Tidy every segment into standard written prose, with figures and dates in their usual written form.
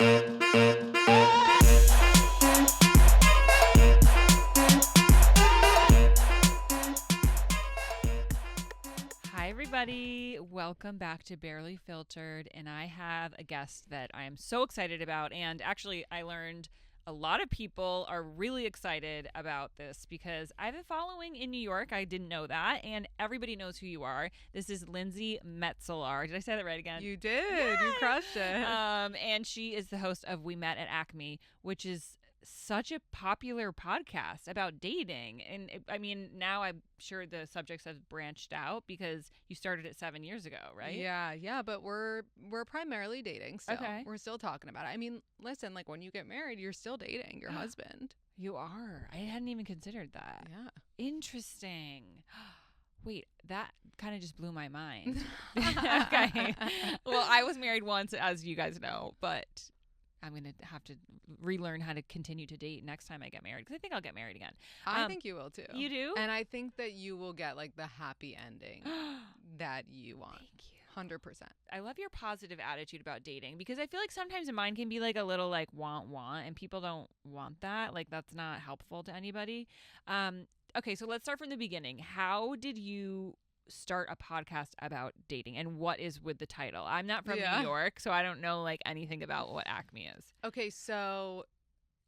Hi, everybody. Welcome back to Barely Filtered. And I have a guest that I am so excited about. And actually, I learned a lot of people are really excited about this because I've been following in New York. I didn't know that. And everybody knows who you are. This is Lindsey Metselaar. Did I say that right again? You did. Yay! You crushed it. And she is the host of We Met at Acme, which is such a popular podcast about dating. And I mean, now I'm sure the subjects have branched out because you started it 7 years ago, right? Yeah, but we're primarily dating still. Okay. We're still talking about it. I mean, listen, like when you get married, you're still dating your husband. You are. I hadn't even considered that. Yeah. Interesting. Wait, that kind of just blew my mind. Okay. Well, I was married once, as you guys know, but I'm going to have to relearn how to continue to date next time I get married because I think I'll get married again. I think you will too. You do? And I think that you will get like the happy ending that you want. Thank you. 100%. I love your positive attitude about dating because I feel like sometimes mine can be like a little like want, and people don't want that. Like that's not helpful to anybody. Okay, so let's start from the beginning. How did you start a podcast about dating and what is with the title? I'm not from New York, so I don't know like anything about what Acme is. Okay, so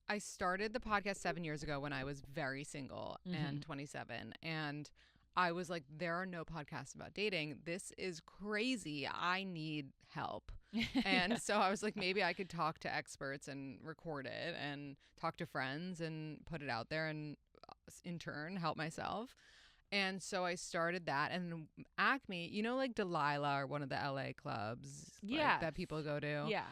I started the podcast 7 years ago when I was very single and 27, and I was like, there are no podcasts about dating. This is crazy. I need help. And so I was like, maybe I could talk to experts and record it and talk to friends and put it out there and in turn help myself. And so I started that. And Acme, you know, like Delilah or one of the LA clubs that people go to? Yeah.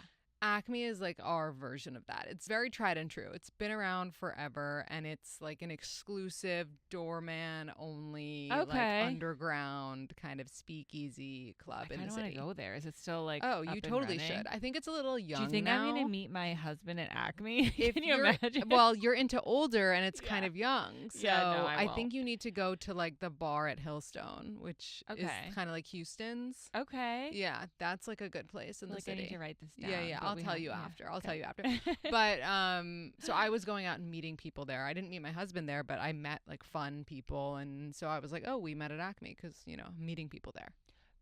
Acme is like our version of that. It's very tried and true. It's been around forever, and it's like an exclusive doorman only, like underground kind of speakeasy club in the city. I want to go there. Is it still like? Oh, you totally should. I think it's a little young. Do you think now. I'm going to meet my husband at Acme? Can you you're, imagine? Well, you're into older, and it's kind of young. So no, I think you need to go to like the bar at Hillstone, which is kind of like Houston's. Okay. Yeah, that's like a good place in the city. I need to write this down. Yeah. I'll tell you after. I'll tell you after. But so I was going out and meeting people there. I didn't meet my husband there, but I met like fun people, and so I was like, oh, we met at Acme because meeting people there.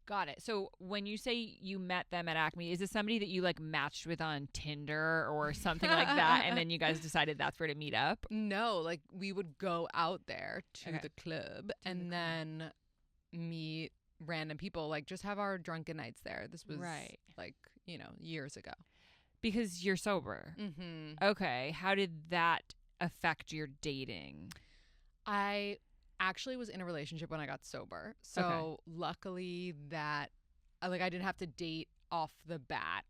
Got it. So when you say you met them at Acme, is this somebody that you like matched with on Tinder or something like that, and then you guys decided that's where to meet up? No, like we would go out there to the club and then meet random people, like just have our drunken nights there. This was like years ago. Because you're sober. Mm-hmm. Okay. How did that affect your dating? I actually was in a relationship when I got sober. So luckily that I didn't have to date off the bat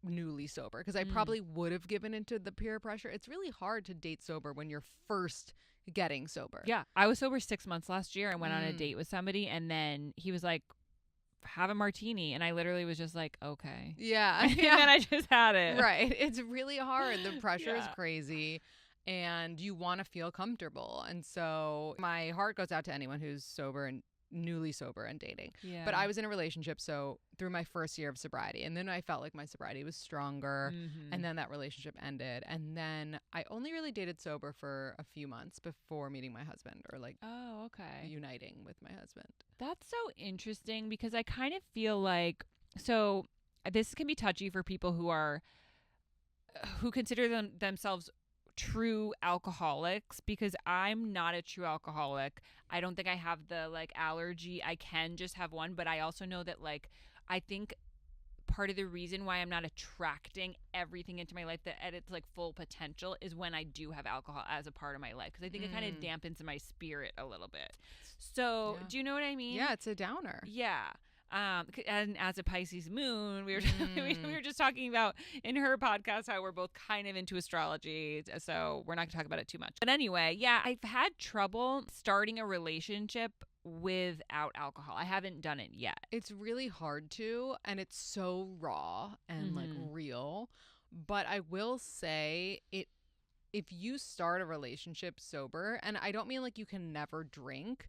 newly sober because I probably would have given into the peer pressure. It's really hard to date sober when you're first getting sober. Yeah. I was sober 6 months last year and went on a date with somebody, and then he was like, have a martini, and I literally was just like, okay. Yeah. And then I just had it. Right. It's really hard. The pressure is crazy, and you want to feel comfortable. And so my heart goes out to anyone who's sober and newly sober and dating. Yeah. But I was in a relationship, so through my first year of sobriety, and then I felt like my sobriety was stronger, and then that relationship ended, and then I only really dated sober for a few months before meeting my husband, or like uniting with my husband. That's so interesting because I kind of feel like, so this can be touchy for people who consider themselves true alcoholics, because I'm not a true alcoholic. I don't think I have the like allergy. I can just have one, but I also know that like I think part of the reason why I'm not attracting everything into my life that at its like full potential is when I do have alcohol as a part of my life, because I think it kind of dampens my spirit a little bit. So do you know what I mean? Yeah, it's a downer. Yeah. And as a Pisces moon, we were just talking about in her podcast how we're both kind of into astrology, so we're not going to talk about it too much. But anyway, yeah, I've had trouble starting a relationship without alcohol. I haven't done it yet. It's really hard to, and it's so raw and like real. But I will say if you start a relationship sober, and I don't mean like you can never drink,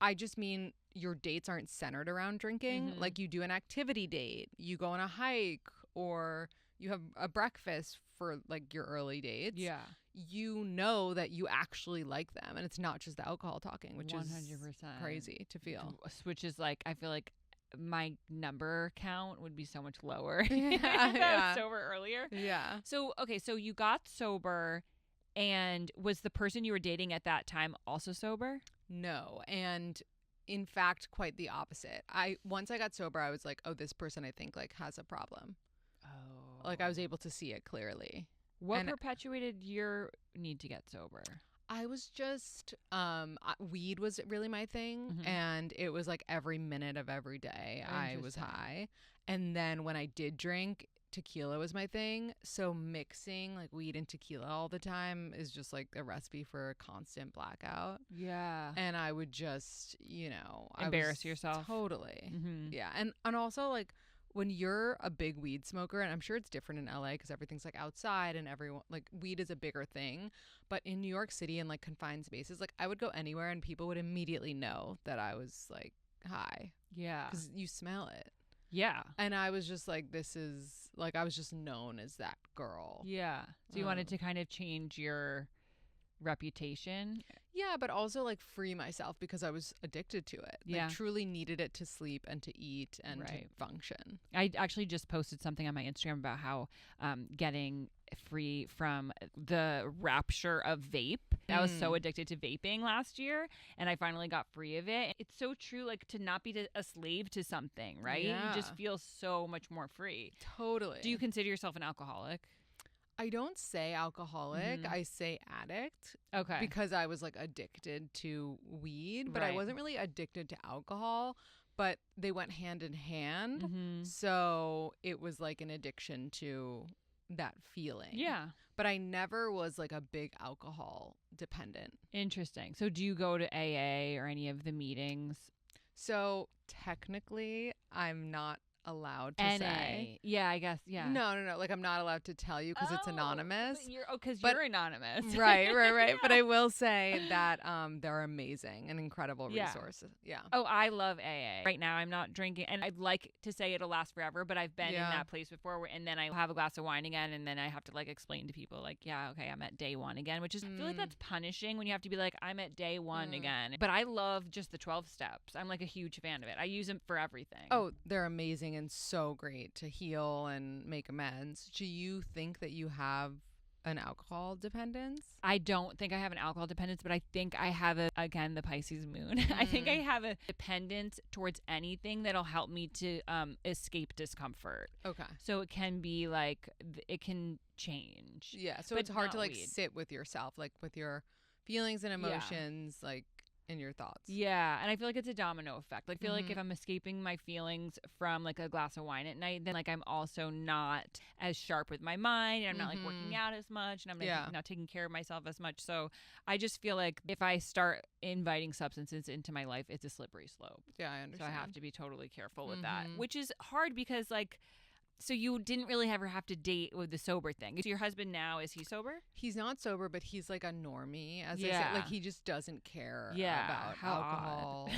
I just mean your dates aren't centered around drinking. Like you do an activity date, you go on a hike, or you have a breakfast for like your early dates, Yeah. you know that you actually like them, and it's not just the alcohol talking, which 100%. is crazy to feel. Which is like, I feel like my number count would be so much lower if Yeah, I was sober earlier. Yeah. So, okay, so you got sober, and was the person you were dating at that time also sober? No, and in fact, quite the opposite. Once I got sober, I was like, oh, this person I think like has a problem. Oh. Like I was able to see it clearly. What And perpetuated your need to get sober? I was just weed was really my thing, Mhm. and it was like every minute of every day I was Interesting. high. And then when I did drink, tequila was my thing. So mixing like weed and tequila all the time is just like a recipe for a constant blackout. Yeah. And I would just, Embarrass yourself. Totally. Mm-hmm. Yeah. And also like when you're a big weed smoker, and I'm sure it's different in LA because everything's like outside and everyone like weed is a bigger thing. But in New York City and like confined spaces, like I would go anywhere and people would immediately know that I was like high Yeah. because you smell it. Yeah. And I was just like, this is like, I was just known as that girl. Yeah. So you wanted to kind of change your reputation. Yeah, but also like free myself because I was addicted to it. Yeah. Like truly needed it to sleep and to eat and to Right. function. I actually just posted something on my Instagram about how getting free from the rapture of vape. I was so addicted to vaping last year, and I finally got free of it. It's so true, like to not be a slave to something, right? Yeah. You just feel so much more free. Totally. Do you consider yourself an alcoholic? I don't say alcoholic. I say addict. Okay. Because I was like addicted to weed, but I Right. wasn't really addicted to alcohol, but they went hand in hand. Mhm. So it was like an addiction to that feeling. Yeah. But I never was like a big alcohol dependent. Interesting. So do you go to AA or any of the meetings? So technically, I'm not allowed to NA. say. Yeah, I guess. Yeah. No. Like I'm not allowed to tell you because it's anonymous. Because But- you're anonymous. Right. Yeah. But I will say that they're amazing and incredible Yeah. resources. Yeah. Oh, I love AA. Right now, I'm not drinking, and I'd like to say it'll last forever, but I've been in Yeah. that place before, and then I have a glass of wine again, and then I have to like explain to people, like, yeah, okay, I'm at day one again, which is I feel like that's punishing when you have to be like, I'm at day one again. But I love just the 12 steps. I'm like a huge fan of it. I use them for everything. Oh, they're amazing and so great to heal and make amends. Do you think that you have an alcohol dependence? I don't think I have an alcohol dependence, but I think I have again the Pisces moon. I think I have a dependence towards anything that'll help me to escape discomfort. Okay. So it can be like it can change. Yeah. So But it's hard to not like weed. sit with yourself, like with your feelings and emotions, like in your thoughts. Yeah, and I feel like it's a domino effect. Like, I feel like if I'm escaping my feelings from like a glass of wine at night, then like I'm also not as sharp with my mind, and I'm not like working out as much, and I'm like, not taking care of myself as much. So I just feel like if I start inviting substances into my life, it's a slippery slope. Yeah, I So understand. I have to be totally careful with that, which is hard because like. So you didn't really ever have to date with the sober thing. Is your husband now, is he sober? He's not sober, but he's like a normie, as I Yeah. said. Like he just doesn't care Yeah, about how alcohol.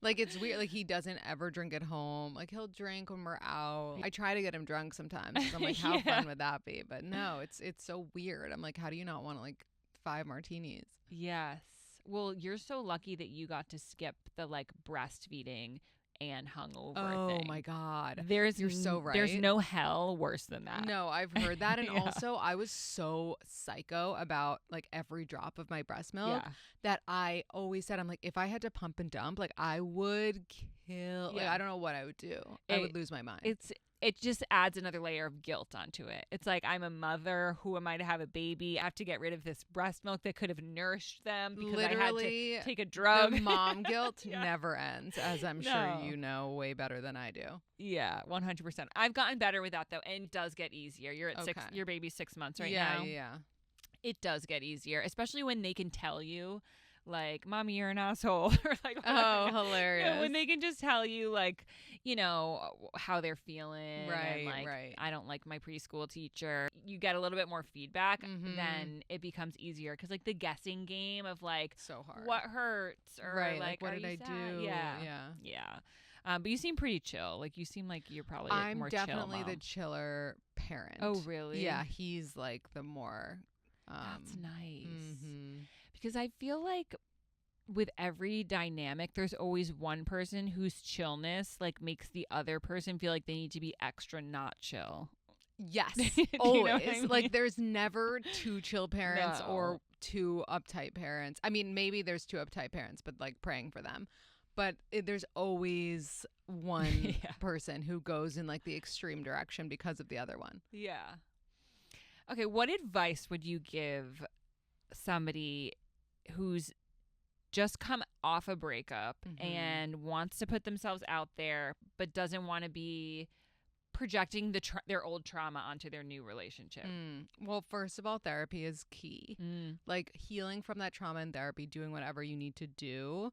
Like it's weird. Like he doesn't ever drink at home. Like he'll drink when we're out. I try to get him drunk sometimes. 'Cause I'm like, how Yeah. fun would that be? But no, it's so weird. I'm like, how do you not want like 5 martinis? Yes. Well, you're so lucky that you got to skip the like breastfeeding and hungover Oh thing. my God. You're so right. There's no hell worse than that. No, I've heard that. And Yeah. also, I was so psycho about like every drop of my breast milk Yeah. that I always said, I'm like, if I had to pump and dump, like I would kill. Like, Yeah. I don't know what I would do. I would lose my mind. It just adds another layer of guilt onto it. It's like, I'm a mother. Who am I to have a baby? I have to get rid of this breast milk that could have nourished them because I had to take a drug. The mom guilt Yeah. never ends, as I'm No. sure you know way better than I do. Yeah, 100%. I've gotten better with that though, and it does get easier. You're at Okay. your baby's 6 months right yeah, now. Yeah. It does get easier, especially when they can tell you, like, "Mommy, you're an asshole," or like, Oh, whatever. hilarious. When they can just tell you, like, how they're feeling, Right, and like, right. I don't like my preschool teacher. You get a little bit more feedback, Mhm. then it becomes easier because like the guessing game of like So hard. what hurts or Right. like what are did you I sad? do? Yeah, Yeah. yeah. But you seem pretty chill. Like, you seem like you're probably I'm more definitely chill the mom. chiller parent. Oh, really? Yeah, he's like the more. That's nice. Mm-hmm. Because I feel like with every dynamic, there's always one person whose chillness like makes the other person feel like they need to be extra not chill. Yes, You always. know what I mean? Like, there's never two chill parents No. or two uptight parents. I mean, maybe there's two uptight parents, but like praying for them. But there's always one Yeah. person who goes in like the extreme direction because of the other one. Yeah. Okay, what advice would you give somebody who's just come off a breakup and wants to put themselves out there but doesn't want to be projecting their old trauma onto their new relationship? Well, first of all, therapy is key. Like, healing from that trauma in therapy, doing whatever you need to do,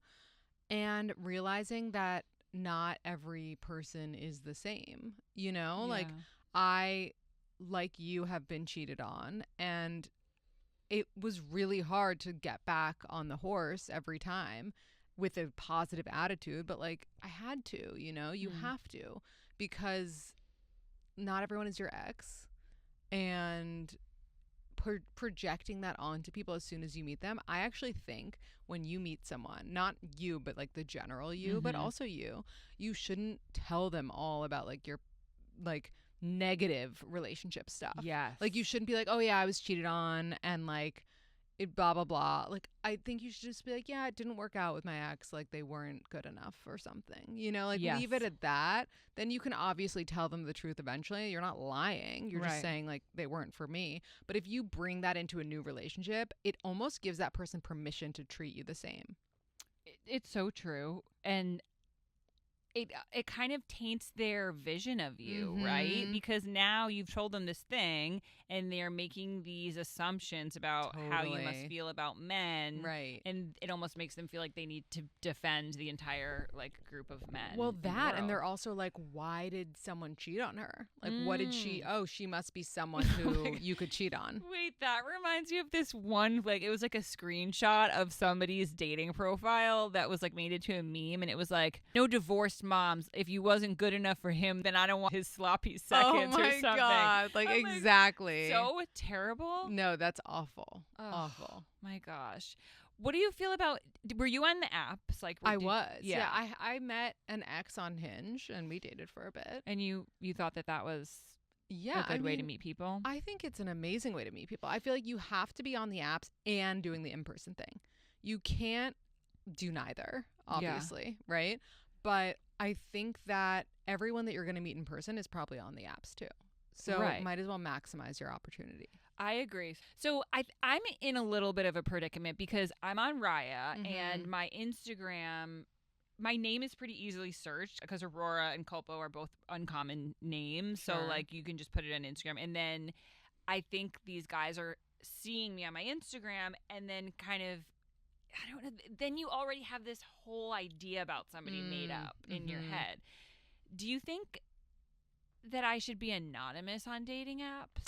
and realizing that not every person is the same. You know, like, I, like you, have been cheated on, and it was really hard to get back on the horse every time with a positive attitude. But like, I had to, you know, you have to, because not everyone is your ex, and projecting that onto people as soon as you meet them. I actually think when you meet someone, not you, but like the general you, but also you shouldn't tell them all about like your like negative relationship stuff. Yes. Like, you shouldn't be like, oh yeah, I was cheated on and like it blah blah blah. Like, I think you should just be like, yeah, it didn't work out with my ex, like they weren't good enough or something, you know, like leave it at that. Then you can obviously tell them the truth eventually. You're not lying, you're just saying like they weren't for me. But if you bring that into a new relationship, it almost gives that person permission to treat you the same. It's so true. And it kind of taints their vision of you, right? Because now you've told them this thing and they're making these assumptions about how you must feel about men. Right. And it almost makes them feel like they need to defend the entire like group of men. Well, that, and they're also like, why did someone cheat on her? Like, what did she, oh, she must be someone who you could cheat on. Wait, that reminds me of this one, like, it was like a screenshot of somebody's dating profile that was like made into a meme, and it was like, no divorced moms. If you wasn't good enough for him, then I don't want his sloppy seconds or something. Oh my God. Like, I'm exactly. Like, so terrible. No, that's awful. Awful. My gosh. What do you feel about, were you on the apps? Like, I was. Yeah. I met an ex on Hinge and we dated for a bit. And you thought that was a good way to meet people? I think it's an amazing way to meet people. I feel like you have to be on the apps and doing the in-person thing. You can't do neither, obviously, right? But I think that everyone that you're going to meet in person is probably on the apps too. So might as well maximize your opportunity. I agree. So I'm in a little bit of a predicament because I'm on Raya and my Instagram, my name is pretty easily searched because Aurora and Culpo are both uncommon names. Sure. So like you can just put it on Instagram. And then I think these guys are seeing me on my Instagram and then kind of, I don't know, then you already have this whole idea about somebody made up in your head. Do you think that I should be anonymous on dating apps?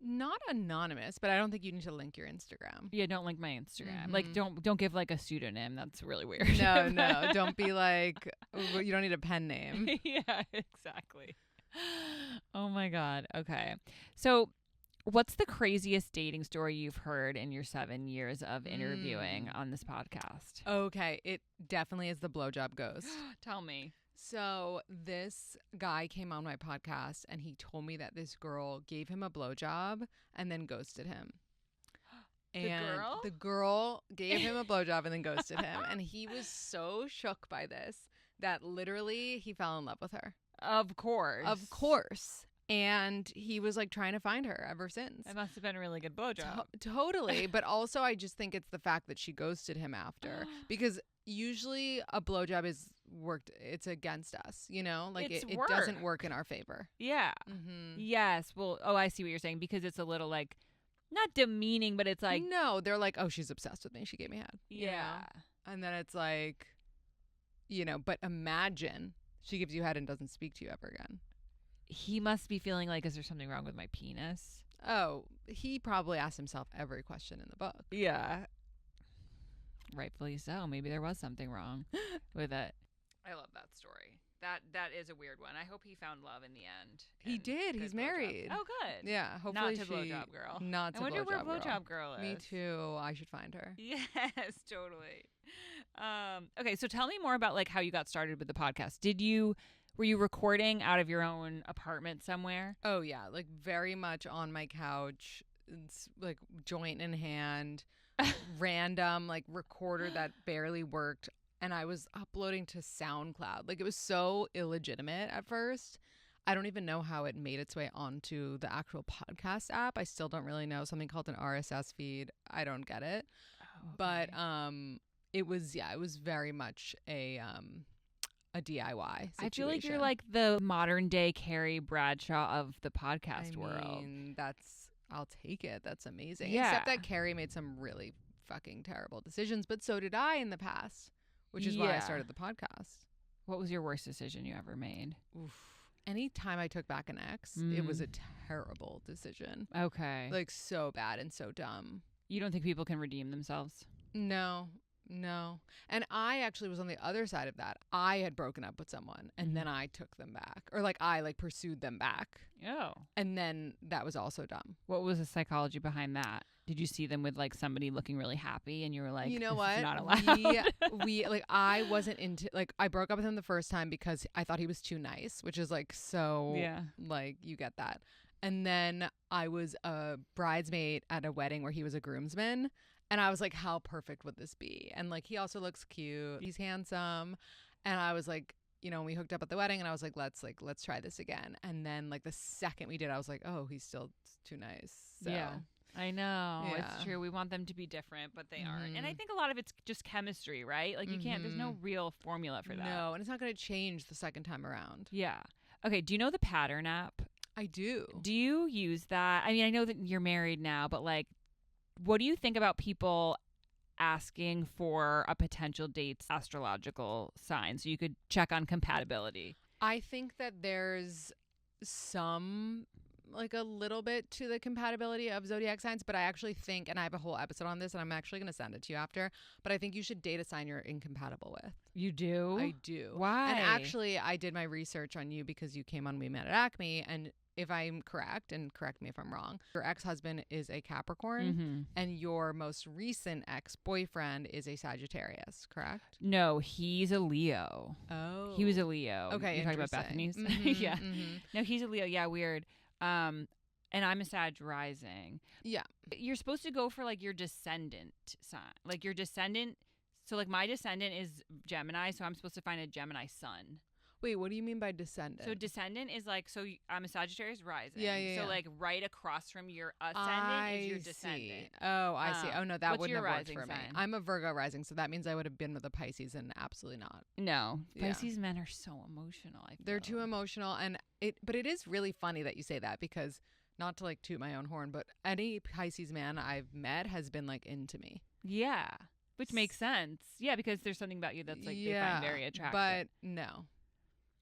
Not anonymous, but I don't think you need to link your Instagram. Yeah, don't link my Instagram. Like, don't give like a pseudonym. That's really weird. No. Don't be like, you don't need a pen name. Yeah, exactly. Oh my God. Okay. So what's the craziest dating story you've heard in your 7 years of interviewing on this podcast? Okay. It definitely is the blowjob ghost. Tell me. So this guy came on my podcast and he told me that this girl gave him a blowjob and then ghosted him. And the girl gave him a blowjob and then ghosted him. And he was so shook by this that literally he fell in love with her. Of course. And he was like trying to find her ever since. It must have been a really good blowjob. Totally. But also I just think it's the fact that she ghosted him after. Because usually a blowjob is it's against us, you know? Like it doesn't work in our favor. Yeah. Yes. Well, I see what you're saying, because it's a little like, not demeaning, but it's like, no, they're like, oh, she's obsessed with me. She gave me head. Yeah. You know? And then it's like, you know, but imagine she gives you head and doesn't speak to you ever again. He must be feeling like, is there something wrong with my penis? Oh, he probably asked himself every question in the book. Yeah. Rightfully so. Maybe there was something wrong with it. I love that story. That is a weird one. I hope he found love in the end. He and did. good He's blowjob. married. Oh, good. Yeah, hopefully Not to she blowjob girl. Not to I wonder where blowjob blowjob girl is. Me too. I should find her. Yes, totally. Okay, so tell me more about like how you got started with the podcast. Were you recording out of your own apartment somewhere? Oh yeah, like very much on my couch, like joint in hand, random like recorder that barely worked, and I was uploading to SoundCloud. Like it was so illegitimate at first. I don't even know how it made its way onto the actual podcast app. I still don't really know. Something called an RSS feed. I don't get it. Oh, okay. But it was very much a DIY situation. I feel like you're like the modern day Carrie Bradshaw of the podcast world. I'll take it. That's amazing. Yeah. Except that Carrie made some really fucking terrible decisions, but so did I in the past, which is why I started the podcast. What was your worst decision you ever made? Oof. Anytime I took back an ex, it was a terrible decision. Okay. Like so bad and so dumb. You don't think people can redeem themselves? No. And I actually was on the other side of that. I had broken up with someone and then I took them back, or like I like pursued them back. Oh. And then that was also dumb. What was the psychology behind that? Did you see them with like somebody looking really happy and you were like, you know this what? is not allowed? we like I wasn't into like I broke up with him the first time because I thought he was too nice, which is like so like you get that. And then I was a bridesmaid at a wedding where he was a groomsman. And I was like, how perfect would this be? And like, he also looks cute. He's handsome. And I was like, you know, we hooked up at the wedding and I was like, let's try this again. And then like the second we did, I was like, oh, he's still too nice. So, yeah, I know. Yeah. It's true. We want them to be different, but they aren't. And I think a lot of it's just chemistry, right? Like you can't, there's no real formula for that. No, and it's not going to change the second time around. Yeah. Okay. Do you know the Pattern app? I do. Do you use that? I mean, I know that you're married now, but like, what do you think about people asking for a potential date's astrological sign so you could check on compatibility? I think that there's some like a little bit to the compatibility of zodiac signs, but I actually think, and I have a whole episode on this and I'm actually going to send it to you after, but I think you should date a sign you're incompatible with. You do? I do. Why? And actually I did my research on you because you came on We Met at Acme, and if I'm correct, and correct me if I'm wrong, your ex-husband is a Capricorn and your most recent ex-boyfriend is a Sagittarius, correct? No, he's a Leo. Oh. He was a Leo. Okay, You're talking about Bethany's? Yeah. No, he's a Leo. Yeah, weird. And I'm a Sag rising. Yeah. You're supposed to go for like your descendant sign. Like your descendant. So like my descendant is Gemini, so I'm supposed to find a Gemini sun. Wait, what do you mean by descendant? So descendant is like, so I'm a Sagittarius rising. Yeah. So like right across from your ascendant is your descendant. Oh, I see. Oh no, that wouldn't have worked for me. sign? I'm a Virgo rising, so that means I would have been with a Pisces, and absolutely not. No, Yeah. Pisces men are so emotional. I feel. They're too emotional, and but it is really funny that you say that, because not to like toot my own horn, but any Pisces man I've met has been like into me. Yeah, which makes sense. Yeah, because there's something about you that's like they find very attractive. But no.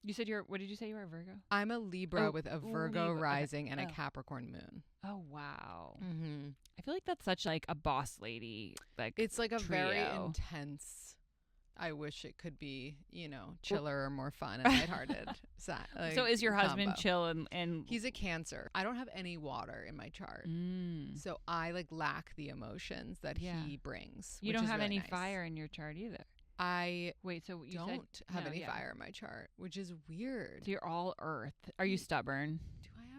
You said what did you say you were a Virgo? I'm a Libra with a Virgo Libra. rising and a Oh. Capricorn moon. Oh wow. Mm-hmm. I feel like that's such like a boss lady. Like It's like a very trio. intense. I wish it could be, you know, chiller or more fun and lighthearted. So is your husband combo. chill and He's a Cancer. I don't have any water in my chart. So I like lack the emotions that he brings. You which don't is have really any nice. fire in your chart either. Wait, so you don't have any fire in my chart, which is weird. So you're all earth. Are you stubborn?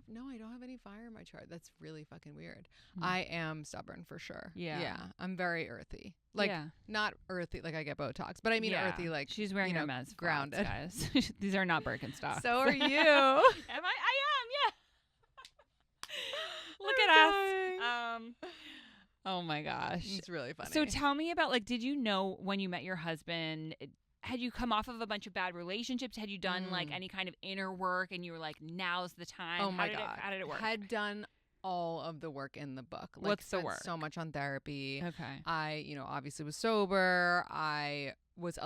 No, I don't have any fire in my chart. That's really fucking weird. I am stubborn for sure. Yeah. I'm very earthy. Like not earthy like I get Botox, but I mean earthy like she's wearing her meds grounded. Guys. These are not Birkenstocks. So are you. Am I? I am. Yeah. Look at us. Oh my gosh. It's really funny. So tell me about like, did you know when you met your husband? Had you come off of a bunch of bad relationships? Had you done like any kind of inner work and you were like, now's the time? Oh my God. How did it work? Had done all of the work in the book. Like, What's the spent work? So much on therapy. Okay. I, obviously was sober. I was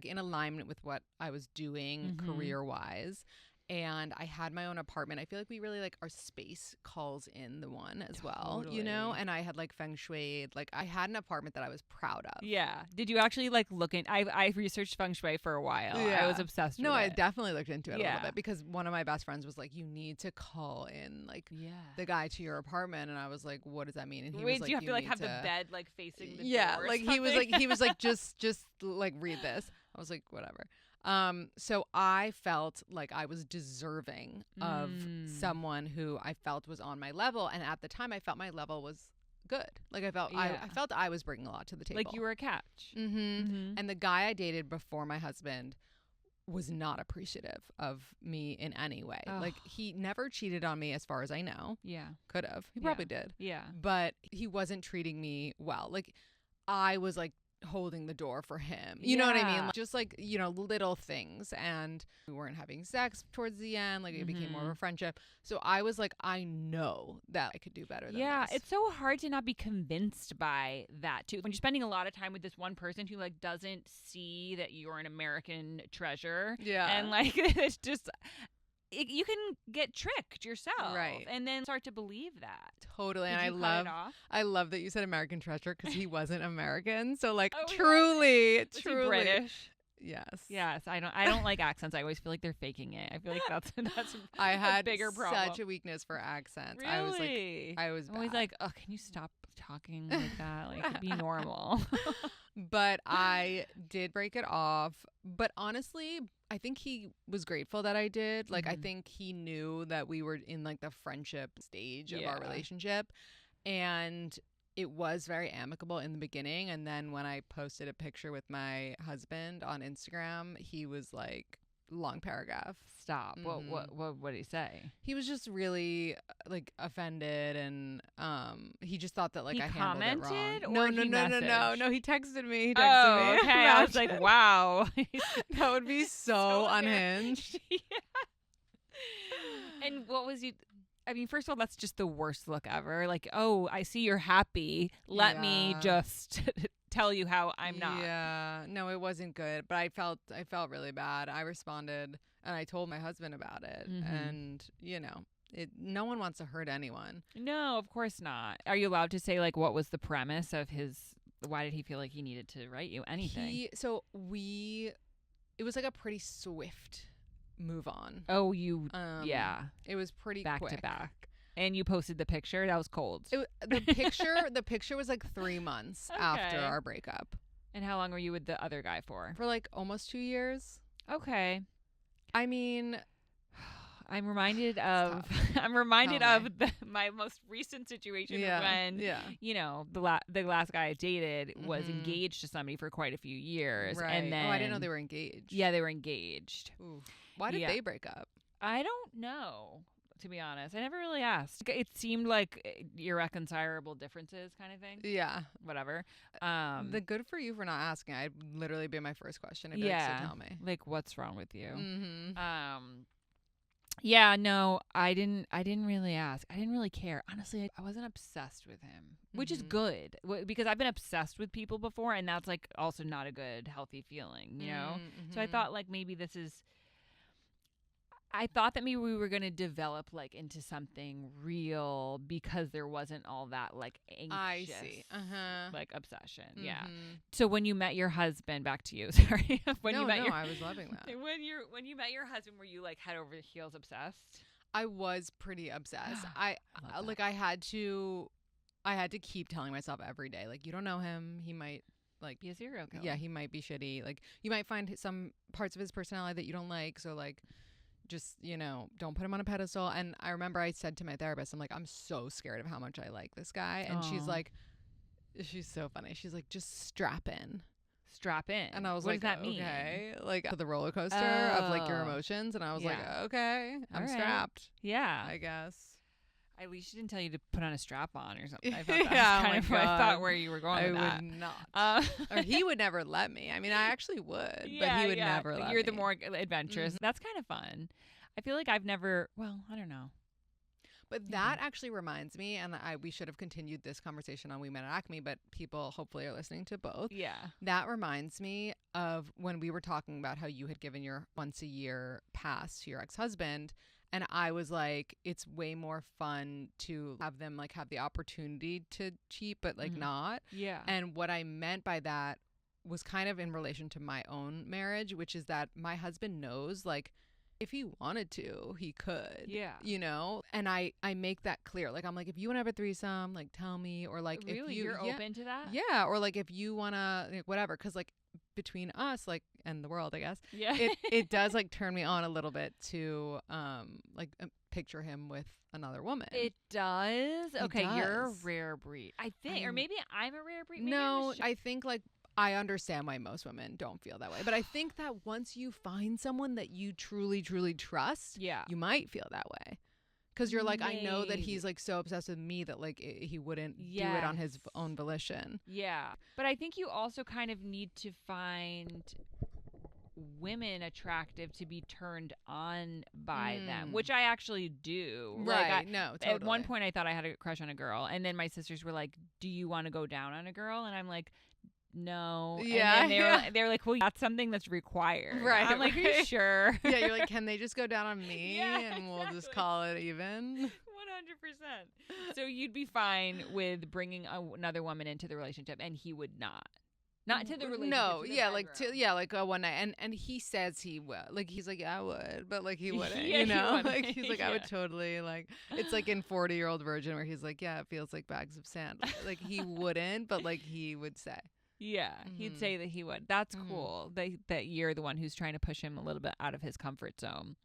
in alignment with what I was doing career-wise. and I had my own apartment. I feel like we really like our space calls in the one as well, you know? Totally. And I had like feng shui. Like I had an apartment that I was proud of. Yeah. Did you actually like look in? I researched feng shui for a while. I was obsessed with it. No, I definitely looked into it a Yeah. little bit because one of my best friends was like, you need to call in like Yeah. the guy to your apartment. And I was like, what does that mean? And he Wait, was like, do you have to like need have the bed like facing the yeah, door or like something? he was like just like read this. I was like, whatever. So I felt like I was deserving of someone who I felt was on my level, and at the time I felt my level was good. Like I felt I felt I was bringing a lot to the table. Like you were a catch. And the guy I dated before my husband was not appreciative of me in any way. Ugh. Like he never cheated on me as far as I know. Yeah. Could have. He probably did. Yeah. But he wasn't treating me well. Like I was like holding the door for him. You know what I mean? Like, just like, you know, little things. And we weren't having sex towards the end. Like it became more of a friendship. So I was like, I know that I could do better than this. It's so hard to not be convinced by that too. When you're spending a lot of time with this one person who like doesn't see that you're an American treasure. Yeah. And like it's just you can get tricked yourself, right? And then start to believe that. Totally. Did And you cut it off? I love that you said American treasure because he wasn't American. So like Oh, truly, Was he truly British. Yes. I don't like accents. I always feel like they're faking it. I feel like that's I had a bigger problem. such a weakness for accents. Really? I was I'm always bad. like, oh, can you stop talking like that? Like, be normal. But I did break it off. But honestly, I think he was grateful that I did. Like, I think he knew that we were in like the friendship stage of our relationship. And it was very amicable in the beginning. And then when I posted a picture with my husband on Instagram, he was like, long paragraph. Stop. What did he say? He was just really like offended, and he just thought that like He I handled it commented wrong. or he messaged? No. He texted me. He texted Oh, me. okay. I was like, wow. That would be so unhinged. Yeah. And what was you? I mean, first of all, that's just the worst look ever. Like, oh, I see you're happy. Let me just tell you how I'm not. Yeah. No, it wasn't good. But I felt really bad. I responded and I told my husband about it. And, you know, no one wants to hurt anyone. No, of course not. Are you allowed to say like what was the premise of why did he feel like he needed to write you anything? It was like a pretty swift move on. Oh, It was pretty back quick. to back. And you posted the picture. That was cold. The picture was like 3 months after our breakup. And how long were you with the other guy for? For like almost 2 years. Okay. I mean, I'm reminded of my most recent situation when you know the last guy I dated was engaged to somebody for quite a few years, right? And then I didn't know they were engaged. Yeah, they were engaged. Ooh. Why did they break up? I don't know, to be honest. I never really asked. It seemed like irreconcilable differences, kind of thing. Yeah, whatever. The good for you for not asking. I'd literally be my first question. I'd be like, so tell me, like, what's wrong with you? Yeah, no, I didn't really ask. I didn't really care. Honestly, I wasn't obsessed with him, which is good because I've been obsessed with people before, and that's like also not a good, healthy feeling, you know? So I thought like maybe I thought that maybe we were going to develop like into something real because there wasn't all that like anxious like obsession. Yeah. So when you met your husband, back to you, sorry. I was loving that. When you met your husband, were you like head over heels obsessed? I was pretty obsessed. I had to keep telling myself every day, like, you don't know him. He might like be a serial killer. Yeah, he might be shitty. Like you might find some parts of his personality that you don't like. So like, just, you know, don't put him on a pedestal. And I remember I said to my therapist, I'm like, I'm so scared of how much I like this guy. And she's so funny. She's like, just strap in. Strap in. And I was what like, does that mean? Okay. Like the roller coaster of like your emotions. And I was like, okay, I'm strapped. Yeah. I guess. At least she didn't tell you to put on a strap on or something. I thought that yeah, was kind of what I thought where you were going with that. I would not. Or he would never let me. I mean, I actually would, but he would never let me. You're the more adventurous. That's kind of fun. I feel like I've never, well, I don't know. But that actually reminds me, and we should have continued this conversation on We Met at Acme, but people hopefully are listening to both. Yeah. That reminds me of when we were talking about how you had given your once a year pass to your ex-husband. And I was like, it's way more fun to have them like have the opportunity to cheat, but like not. Yeah. And what I meant by that was kind of in relation to my own marriage, which is that my husband knows, like, if he wanted to, he could. Yeah. You know? And I make that clear. Like, I'm like, if you want to have a threesome, like, tell me. Or like, really? if You're open to that? Yeah. Or like, if you want to, like, whatever. Because like, between us, like, and the world, I guess. Yeah. It does like turn me on a little bit to picture him with another woman. It does? He Okay, you're a does. rare breed. I think. Or maybe I'm a rare breed. Maybe No, I think like I understand why most women don't feel that way. But I think that once you find someone that you truly, truly trust, yeah, you might feel that way. Because you're like, I know that Maybe. he's like so obsessed with me that like he wouldn't do it on his Yes. own volition. Yeah. But I think you also kind of need to find women attractive to be turned on by them, which I actually do. Right. Like No, totally. At one point I thought I had a crush on a girl, and then my sisters were like, do you want to go down on a girl? And I'm like, no. Yeah, And then they were like, well, that's something that's required. Right, I'm like, are you right. sure? Yeah, you're like, can they just go down on me Yeah, and we'll just exactly. call it even? 100%. So you'd be fine with bringing another woman into the relationship, and he would not. Not to the relationship. No, to the yeah, like bedroom. like one night, and he says he will, like he's like, yeah, I would, but like he wouldn't, Yeah, you he know, wouldn't. like he's like, I would Yeah. totally like. It's like in 40-Year-Old Virgin where he's like, yeah, it feels like bags of sand. Like he wouldn't, but like he would say. Yeah, he'd say that he would. That's cool. That you're the one who's trying to push him a little bit out of his comfort zone.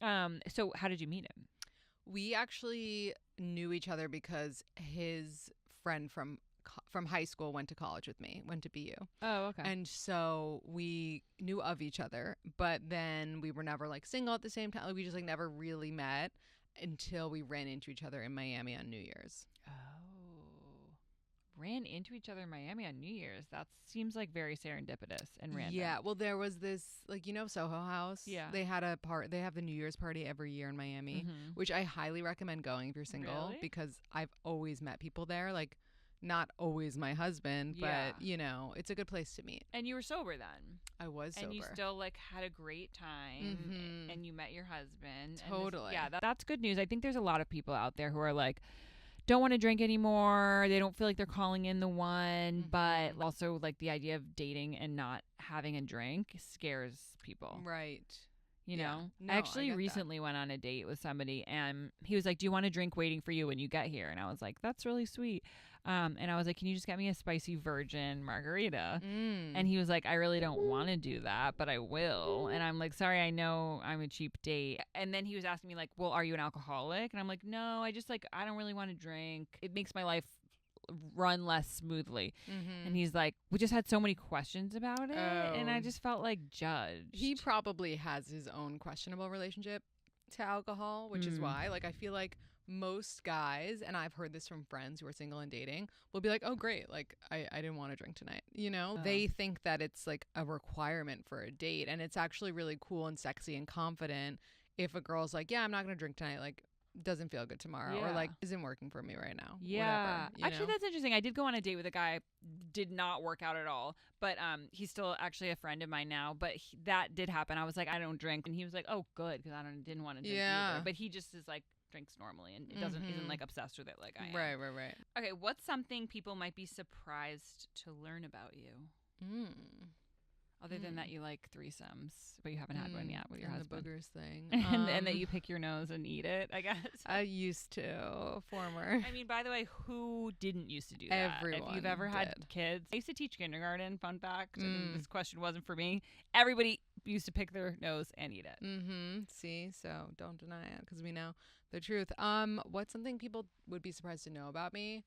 So how did you meet him? We actually knew each other because his friend from high school went to college with me, went to BU. Oh, okay. And so we knew of each other, but then we were never like single at the same time. Like, we just like never really met until we ran into each other in Miami on New Year's. Ran into each other in Miami on New Year's. That seems like very serendipitous and random. Yeah, well, there was this, like, you know, Soho House. Yeah. They had they have the New Year's party every year in Miami, which I highly recommend going if you're single, Really? because I've always met people there. Like, not always my husband, Yeah. but you know, it's a good place to meet. And you were sober then. I was sober. And you still like had a great time, and you met your husband. Totally. That's good news. I think there's a lot of people out there who are like, don't want to drink anymore. They don't feel like they're calling in the one, but also like the idea of dating and not having a drink scares people. Right. You Yeah. know, No, I I actually get that. recently went on a date with somebody, and he was like, do you want a drink waiting for you when you get here? And I was like, that's really sweet. And I was like, can you just get me a spicy virgin margarita? And he was like, I really don't want to do that, but I will. And I'm like, sorry, I know I'm a cheap date. And then he was asking me like, well, are you an alcoholic? And I'm like, no, I just like, I don't really want to drink. It makes my life run less smoothly. And he's like, we just had so many questions about it, and I just felt like judged. He probably has his own questionable relationship to alcohol, which is why, like, I feel like most guys, and I've heard this from friends who are single and dating, will be like, oh great, like I didn't want to drink tonight, you know. They think that it's like a requirement for a date, and it's actually really cool and sexy and confident if a girl's like, yeah, I'm not gonna drink tonight, like doesn't feel good tomorrow, or like isn't working for me right now. Yeah. Whatever, you Actually, know? that's interesting. I did go on a date with a guy, did not work out at all, but he's still actually a friend of mine now, but that did happen. I was like, I don't drink, and he was like, oh good, because didn't want to drink either. But he just is like, drinks normally and it isn't like obsessed with it like I am. Right. Okay, what's something people might be surprised to learn about you? Other than that you like threesomes, but you haven't had one yet with your and husband. the boogers thing. And that you pick your nose and eat it, I guess. I used to, former. I mean, by the way, who didn't used to do that? Everyone If you've ever had did. kids. I used to teach kindergarten, fun fact. And this question wasn't for me. Everybody used to pick their nose and eat it. See, so don't deny it because we know the truth. What's something people would be surprised to know about me?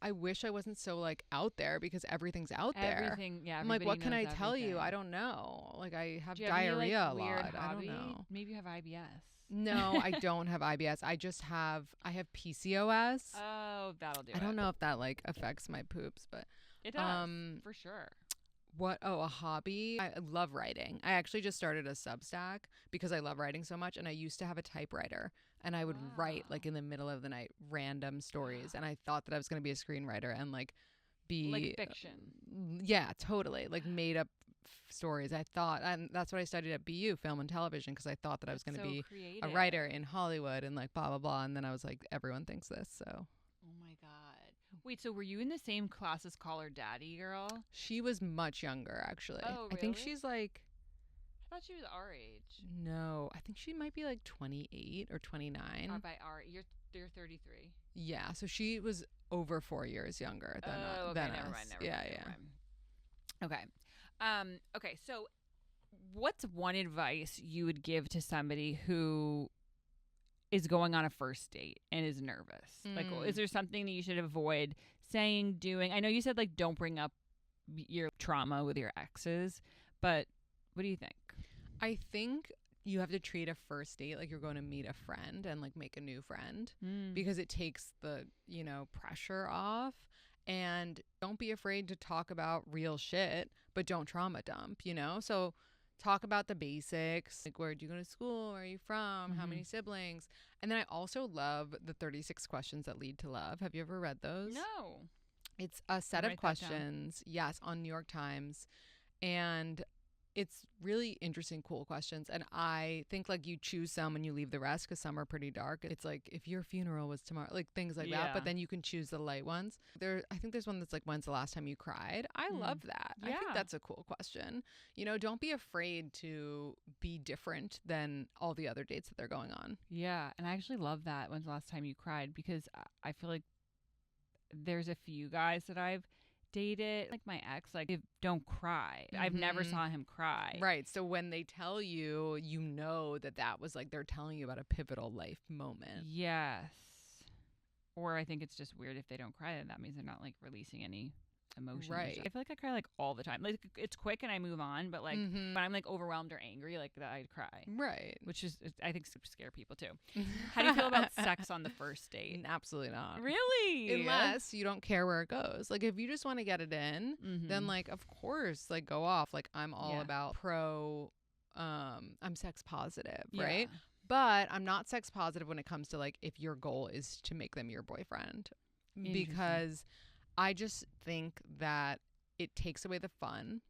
I wish I wasn't so like out there, because everything's out there. Everything, yeah. I'm like, what can I everybody knows tell you? everything. I don't know. Like, I have Do you have any, diarrhea like, a weird lot. I don't hobby? know. Maybe you have IBS. No, I don't have IBS. I have PCOS. Oh, that'll do it. I don't know if that like affects my poops, but It does, for sure. what? Oh, a hobby. I love writing. I actually just started a Substack because I love writing so much, and I used to have a typewriter. and I would write Wow. like in the middle of the night random stories, and I thought that I was going to be a screenwriter and like be Like fiction. yeah, totally, like made up stories. I thought, and that's what I studied at BU, film and television, because I thought that I was going to So be a creative. writer in Hollywood and like blah blah blah, and then I was like, everyone thinks this, so. Oh my God. Wait, so were you in the same class as Call Her Daddy girl? She was much younger, actually. Oh, I think really? she's like, I thought she was our age. no, I think she might be like 28 or 29. Or by our, you're 33. Yeah, so she was over 4 years younger than, Oh, okay. than Never us. mind. Never yeah, mind. yeah. Never mind. Okay. Okay. So, what's one advice you would give to somebody who is going on a first date and is nervous? Like, is there something that you should avoid saying, doing? I know you said like don't bring up your trauma with your exes, but what do you think? I think you have to treat a first date like you're going to meet a friend and like make a new friend, because it takes the, pressure off. And don't be afraid to talk about real shit, but don't trauma dump, So talk about the basics, like where do you go to school? Where are you from? How many siblings? And then I also love the 36 questions that lead to love. Have you ever read those? No. It's a set Write of that down. questions, yes, on New York Times. And it's really interesting, cool questions. And I think like you choose some and you leave the rest because some are pretty dark. It's like if your funeral was tomorrow, like things like that. But then you can choose the light ones. I think there's one that's like, when's the last time you cried? I love that. I think Yeah. that's a cool question. Don't be afraid to be different than all the other dates that they're going on. Yeah, and I actually love that. When's the last time you cried? Because I feel like there's a few guys that I've dated, like my ex, like don't cry. I've never saw him cry. Right. So when they tell you, that was like they're telling you about a pivotal life moment. Yes. Or I think it's just weird if they don't cry, then that means they're not like releasing any emotion. Right. I feel like I cry like all the time. Like it's quick and I move on, but like when I'm like overwhelmed or angry, like that I'd cry. Right. Which is, I think, scare people too. How do you feel about sex on the first date? Absolutely not. Really? Unless you don't care where it goes. Like if you just want to get it in, then like of course, like go off. Like I'm all about I'm sex positive, right? But I'm not sex positive when it comes to like if your goal is to make them your boyfriend, because I just think that it takes away the fun.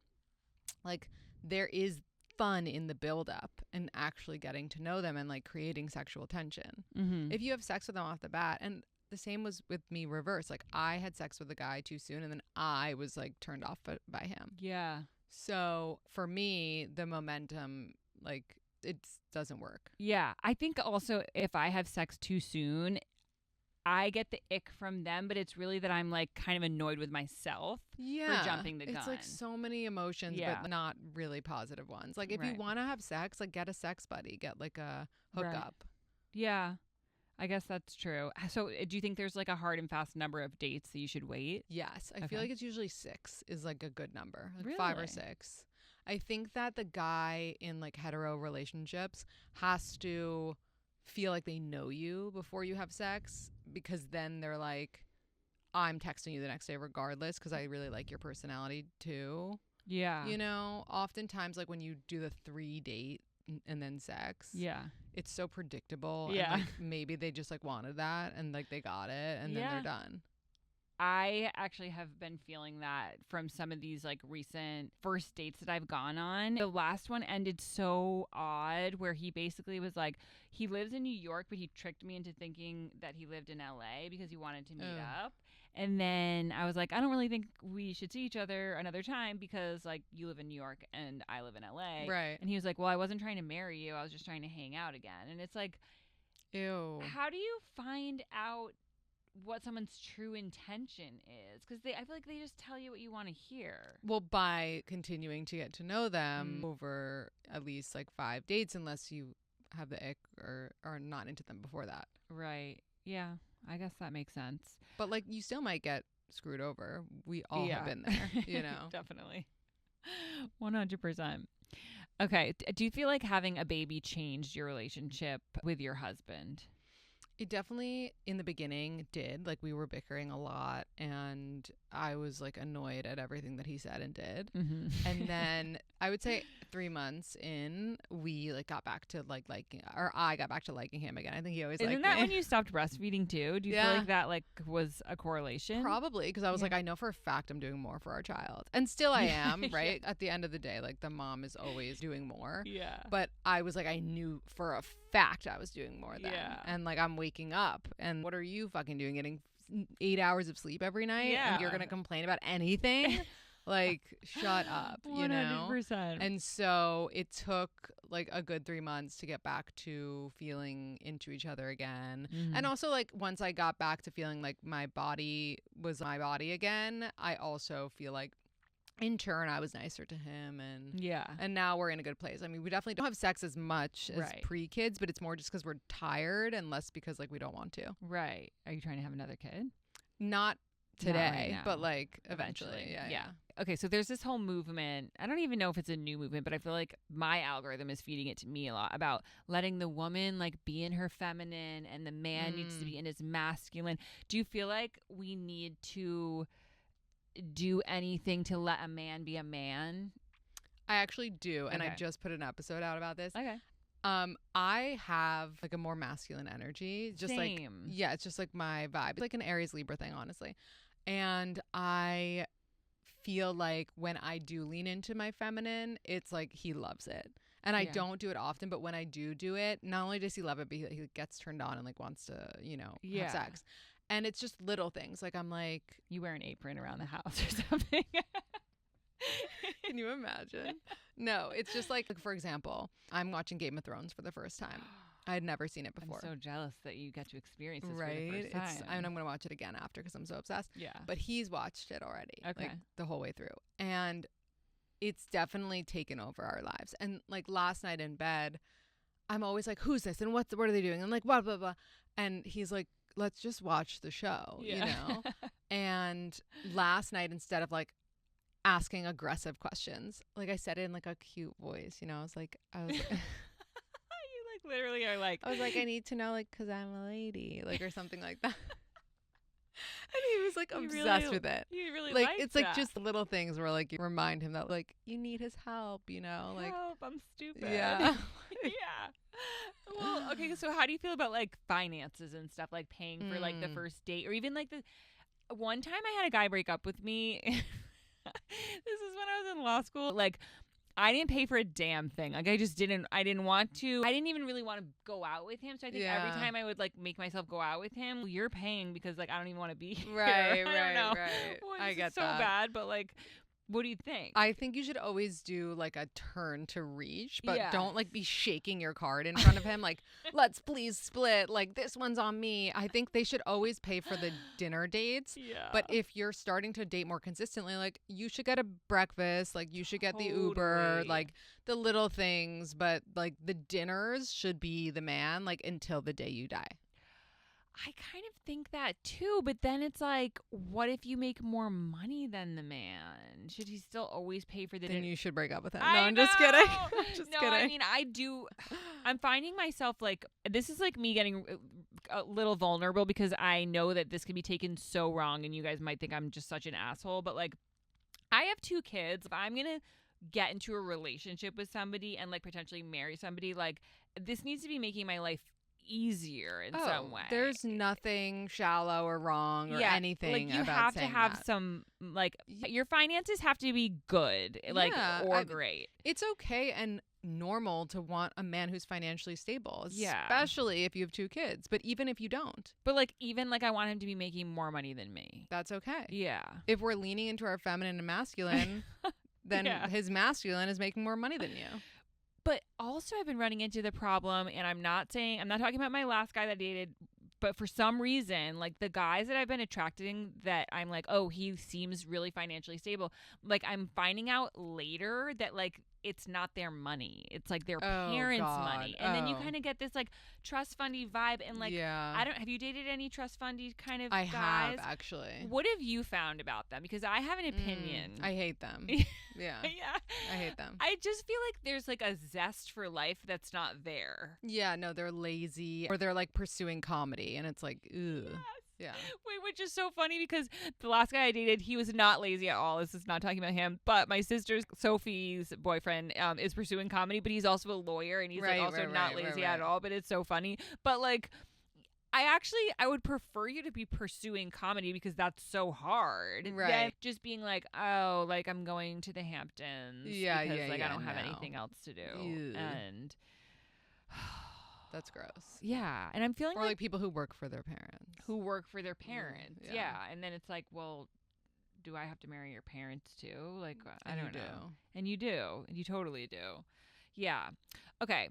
Like there is fun in the buildup and actually getting to know them and like creating sexual tension. If you have sex with them off the bat, and the same was with me reverse. Like I had sex with a guy too soon and then I was like turned off by him. Yeah. So for me, the momentum, like it doesn't work. Yeah. I think also if I have sex too soon, I get the ick from them, but it's really that I'm like kind of annoyed with myself for jumping the gun. It's like so many emotions, but not really positive ones. Like if you want to have sex, like get a sex buddy, get like a hookup. Yeah, I guess that's true. So do you think there's like a hard and fast number of dates that you should wait? Yes. I feel like it's usually 6 is like a good number, like Really? 5 or 6. I think that the guy in like hetero relationships has to feel like they know you before you have sex, because then they're like, I'm texting you the next day regardless because I really like your personality too. Yeah. Oftentimes like when you do the 3 date and then sex, it's so predictable. Yeah. And, like, maybe they just like wanted that and like they got it and then they're done. I actually have been feeling that from some of these like recent first dates that I've gone on. The last one ended so odd where he basically was like, he lives in New York, but he tricked me into thinking that he lived in LA because he wanted to meet up. And then I was like, I don't really think we should see each other another time because like you live in New York and I live in LA. Right. And he was like, well, I wasn't trying to marry you. I was just trying to hang out again. And it's like, ew. How do you find out what someone's true intention is? Because I feel like they just tell you what you want to hear. Well, by continuing to get to know them over at least like 5 dates, unless you have the ick or are not into them before that. Right. Yeah. I guess that makes sense. But like you still might get screwed over. We all have been there, Definitely. 100%. Okay. Do you feel like having a baby changed your relationship with your husband? It definitely in the beginning did. Like we were bickering a lot and I was like annoyed at everything that he said and did. And then I would say 3 months in, we like got back to like liking, or I got back to liking him again. I think he always liked me. Isn't that when you stopped breastfeeding too? Do you feel Yeah. like that like was a correlation? Probably, because I was like, I know for a fact I'm doing more for our child, and still I am, right? At the end of the day, like the mom is always doing more. Yeah. But I was like, I knew for a fact I was doing more then. Yeah. And like I'm waking up, and what are you fucking doing? Getting 8 hours of sleep every night, and you're gonna complain about anything? Like, shut up, you know? 100%. And so it took like a good 3 months to get back to feeling into each other again. And also, like, once I got back to feeling like my body was my body again, I also feel like in turn I was nicer to him. And now we're in a good place. I mean, we definitely don't have sex as much as pre-kids, but it's more just because we're tired and less because like we don't want to. Right. Are you trying to have another kid? Not today, right, but like eventually. Yeah. Okay, so there's this whole movement. I don't even know if it's a new movement, but I feel like my algorithm is feeding it to me a lot about letting the woman like be in her feminine and the man needs to be in his masculine. Do you feel like we need to do anything to let a man be a man? I actually do, and I just put an episode out about this. Okay. I have like a more masculine energy. Just like, yeah, it's just like my vibe. It's like an Aries Libra thing, honestly. And I feel like when I do lean into my feminine, it's like he loves it. And I don't do it often, but when I do it, not only does he love it, but he gets turned on and like wants to, have sex. And it's just little things. Like I'm like, you wear an apron around the house or something. Can you imagine? No, it's just like, for example, I'm watching Game of Thrones for the first time. I had never seen it before. I'm so jealous that you get to experience this right? for the first time. I'm going to watch it again after because I'm so obsessed. Yeah. But he's watched it already, like the whole way through. And it's definitely taken over our lives. And like last night in bed, I'm always like, who's this? And what are they doing? And like, blah, blah, blah. And he's like, let's just watch the show, you know? And last night, instead of like asking aggressive questions, like I said it in like a cute voice, I was like, you like literally are like, I was like, I need to know, like, because I'm a lady, like, or something like that. And he was like obsessed with it. You really like liked it's that. like just little things where like you remind him that like you need his help, like help, I'm stupid. Yeah. Yeah. Well, okay, so how do you feel about like finances and stuff, like paying for like the first date, or even like the one time I had a guy break up with me. This is when I was in law school. Like, I didn't pay for a damn thing. Like, I didn't want to. I didn't even really want to go out with him. So I think every time I would like make myself go out with him, you're paying because like I don't even want to be here. Right. Well, I get so that. bad, but like, what do you think? I think you should always do like a turn to reach, but don't like be shaking your card in front of him. Like, let's please split. Like, this one's on me. I think they should always pay for the dinner dates. Yeah. But if you're starting to date more consistently, like you should get a breakfast. Like you should get the Uber, like the little things. But like the dinners should be the man, like until the day you die. I kind of think that too, but then it's like, what if you make more money than the man? Should he still always pay for the dinner? Then you should break up with him. No, I'm just kidding. Just kidding. I mean, I do. I'm finding myself like, this is like me getting a little vulnerable because I know that this can be taken so wrong and you guys might think I'm just such an asshole, but like, I have 2 kids. If I'm going to get into a relationship with somebody and like potentially marry somebody, like this needs to be making my life easier in some way. There's nothing shallow or wrong or anything. Like you about have to have that. some like your finances have to be good, like great. It's okay and normal to want a man who's financially stable, Yeah. especially if you have 2 kids. But even if you don't, But like even like I want him to be making more money than me. that's okay. Yeah. If we're leaning into our feminine and masculine, then his masculine is making more money than you. But also I've been running into the problem, and I'm not talking about my last guy that I dated, but for some reason, like the guys that I've been attracting that I'm like, oh, he seems really financially stable. Like I'm finding out later that like it's not their money. It's like their parents' money. And then you kind of get this like trust fundy vibe. And like, have you dated any trust fundy kind of guys? I have, actually. What have you found about them? Because I have an opinion. I hate them. Yeah. I hate them. I just feel like there's like a zest for life that's not there. Yeah, no, they're lazy or they're like pursuing comedy and it's like, ugh. Yes. Yeah. Wait, which is so funny because the last guy I dated, he was not lazy at all. This is not talking about him. But my sister's Sophie's boyfriend is pursuing comedy, but he's also a lawyer and he's like also not lazy at all. But it's so funny. But like, I would prefer you to be pursuing comedy because that's so hard. Right. Than just being like, oh, like I'm going to the Hamptons. Yeah, because, yeah, like yeah, I don't have no. anything else to do. Ew. And that's gross. yeah, and I'm feeling Or like people who work for their parents. who work for their parents. yeah. Yeah, and then it's like, well, do I have to marry your parents too? Like, I don't know. And you do. And you totally do. Yeah. Okay.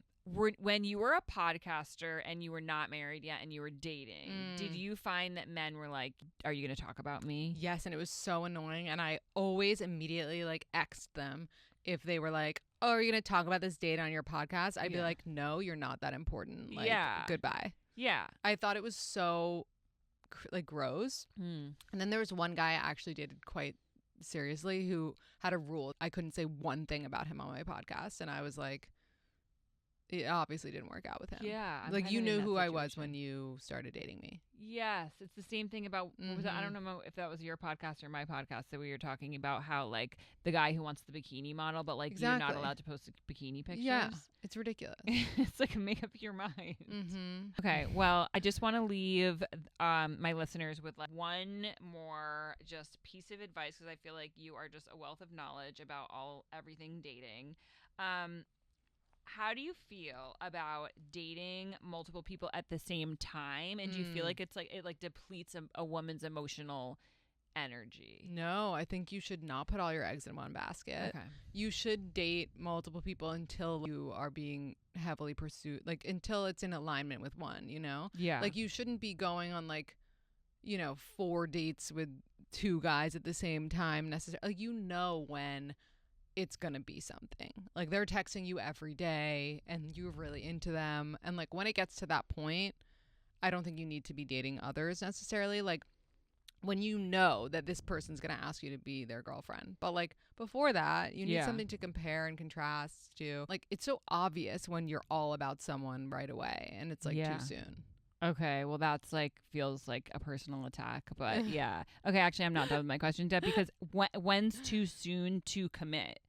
When you were a podcaster and you were not married yet and you were dating, did you find that men were like, are you going to talk about me? Yes, and it was so annoying. And I always immediately like X'd them if they were like, oh, are you going to talk about this date on your podcast? I'd be like, no, you're not that important. Like, goodbye. Yeah. I thought it was so like gross. And then there was one guy I actually dated quite seriously who had a rule. I couldn't say one thing about him on my podcast. And I was like, it obviously didn't work out with him. Yeah. Like you knew who I was when you started dating me. Yes. It's the same thing about, what was that? I don't know if that was your podcast or my podcast that we were talking about how like the guy who wants the bikini model, but like you're not allowed to post bikini pictures. Yeah. It's ridiculous. It's like make up your mind. Okay. Well, I just want to leave my listeners with like one more just piece of advice because I feel like you are just a wealth of knowledge about everything dating. How do you feel about dating multiple people at the same time? And do you feel like it depletes a woman's emotional energy? No, I think you should not put all your eggs in one basket. Okay. You should date multiple people until you are being heavily pursued, like until it's in alignment with one, you know? Yeah. Like you shouldn't be going on like, 4 dates with 2 guys at the same time necessarily. Like, when it's gonna be something. Like they're texting you every day and you're really into them. And like when it gets to that point, I don't think you need to be dating others necessarily. Like when you know that this person's gonna ask you to be their girlfriend. But like before that, you need something to compare and contrast to. Like it's so obvious when you're all about someone right away and it's like too soon. Okay, well that's like feels like a personal attack, but yeah. Okay, actually I'm not done with my question, Deb, because when's too soon to commit?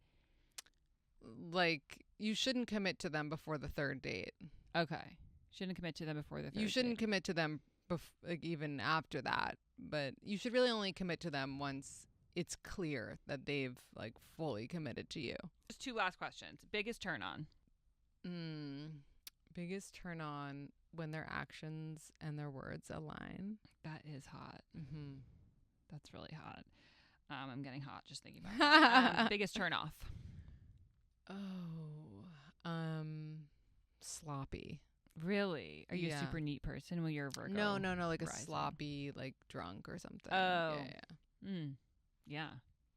Like you shouldn't commit to them before the 3rd date. Okay, shouldn't commit to them before the 3rd. You shouldn't commit to them like even after that, but you should really only commit to them once it's clear that they've like fully committed to you. Just 2 last questions. Biggest turn on? Biggest turn on when their actions and their words align. That is hot. That's really hot. I'm getting hot just thinking about that. Biggest turn off? Sloppy. Really? Are you a super neat person? Well, you're a Virgo. No, like rising. a sloppy, like drunk or something. Oh. Yeah. Yeah.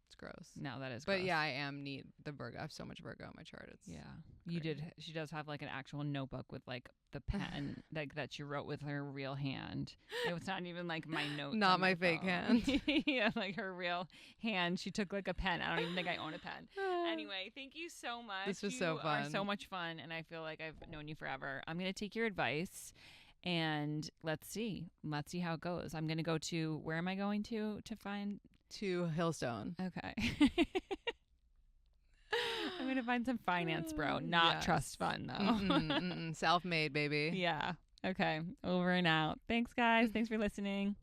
It's gross. No, that is But gross. yeah, I am neat. The Virgo. I have so much Virgo on my chart. It's you did. She does have like an actual notebook with like the pen that she wrote with her real hand. It's not even like my notes. Not my fake hand. Yeah, like her real hand. She took like a pen. I don't even think I own a pen. Anyway, thank you so much. This was so fun. You are so much fun, and I feel like I've known you forever. I'm gonna take your advice, and let's see how it goes. I'm gonna go to where am I going to find? To Hillstone. Okay. I'm going to find some finance, bro. Not trust fund, though. Self-made, baby. Yeah. Okay. Over and out. Thanks, guys. Thanks for listening.